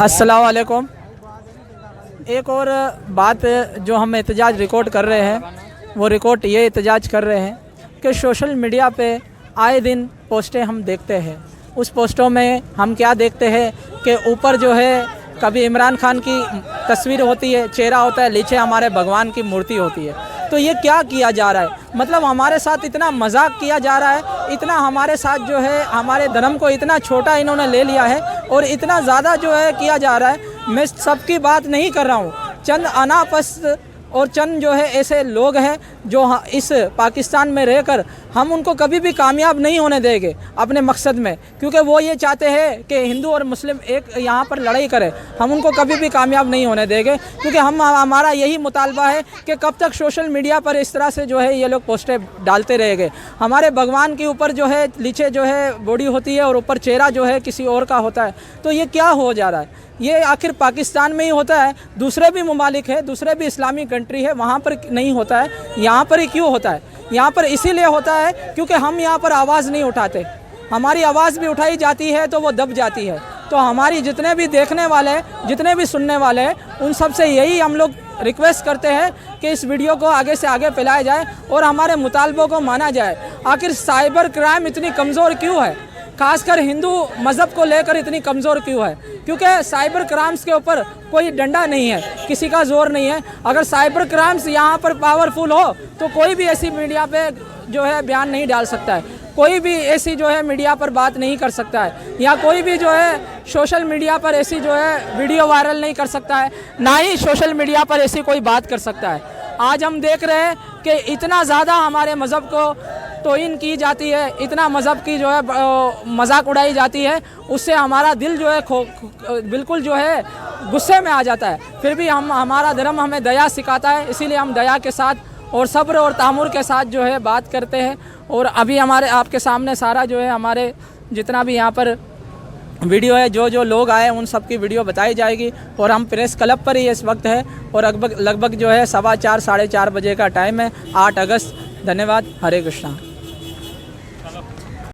अस्सलाम वालेकुम। एक और बात जो हम एहतजाज रिकॉर्ड कर रहे हैं वो रिकॉर्ड ये एहतजाज कर रहे हैं कि सोशल मीडिया पे आए दिन पोस्टें हम देखते हैं। उस पोस्टों में हम क्या देखते हैं कि ऊपर जो है कभी इमरान खान की तस्वीर होती है, चेहरा होता है, नीचे हमारे भगवान की मूर्ति होती है। तो ये क्या किया जा रहा है? मतलब हमारे साथ इतना मजाक किया जा रहा है, इतना हमारे साथ जो है हमारे धर्म को इतना छोटा इन्होंने ले लिया है और इतना ज़्यादा जो है किया जा रहा है। मैं सबकी बात नहीं कर रहा हूँ, चंद अनापस्त और चंद जो है ऐसे लोग हैं जो इस पाकिस्तान में रहकर हम उनको कभी भी कामयाब नहीं होने देंगे अपने मकसद में, क्योंकि वो ये चाहते हैं कि हिंदू और मुस्लिम एक यहाँ पर लड़ाई करें। हम उनको कभी भी कामयाब नहीं होने देंगे, क्योंकि हमारा यही मुतालबा है कि कब तक सोशल मीडिया पर इस तरह से जो है ये लोग पोस्टें डालते रहेंगे। हमारे भगवान के ऊपर जो है नीचे जो है बॉडी होती है और ऊपर चेहरा जो है किसी और का होता है। तो ये क्या हो जा रहा है? ये आखिर पाकिस्तान में ही होता है? दूसरे भी ममालिक है, दूसरे भी इस्लामी कंट्री है, वहाँ पर नहीं होता है, यहाँ पर ही क्यों होता है? यहाँ पर इसीलिए होता है क्योंकि हम यहाँ पर आवाज़ नहीं उठाते। हमारी आवाज़ भी उठाई जाती है तो वो दब जाती है। तो हमारी जितने भी देखने वाले, जितने भी सुनने वाले हैं, उन सब से यही हम लोग रिक्वेस्ट करते हैं कि इस वीडियो को आगे से आगे फैलाया जाए और हमारे मुतालबों को माना जाए। आखिर साइबर क्राइम इतनी कमज़ोर क्यों है? खासकर हिंदू मज़हब को लेकर इतनी कमज़ोर क्यों है? क्योंकि साइबर क्राइम्स के ऊपर कोई डंडा नहीं है, किसी का जोर नहीं है। अगर साइबर क्राइम्स यहाँ पर पावरफुल हो तो कोई भी ऐसी मीडिया पे जो है बयान नहीं डाल सकता है, कोई भी ऐसी जो है मीडिया पर बात नहीं कर सकता है, या कोई भी जो है सोशल मीडिया पर ऐसी जो है वीडियो वायरल नहीं कर सकता है, ना ही सोशल मीडिया पर ऐसी कोई बात कर सकता है। आज हम देख रहे हैं कि इतना ज़्यादा हमारे मज़हब को तौहीन की जाती है, इतना मज़हब की जो है मजाक उड़ाई जाती है, उससे हमारा दिल जो है बिल्कुल जो है गुस्से में आ जाता है। फिर भी हमारा धर्म हमें दया सिखाता है, इसीलिए हम दया के साथ और सब्र और तामुर के साथ जो है बात करते हैं। और अभी हमारे आपके सामने सारा जो है हमारे जितना भी यहाँ पर वीडियो है, जो जो लोग आए उन सब की वीडियो बताई जाएगी। और हम प्रेस क्लब पर ही इस वक्त है और लगभग जो है 4:15 साढ़े 4 बजे का टाइम है, 8 अगस्त। धन्यवाद। हरे कृष्णा।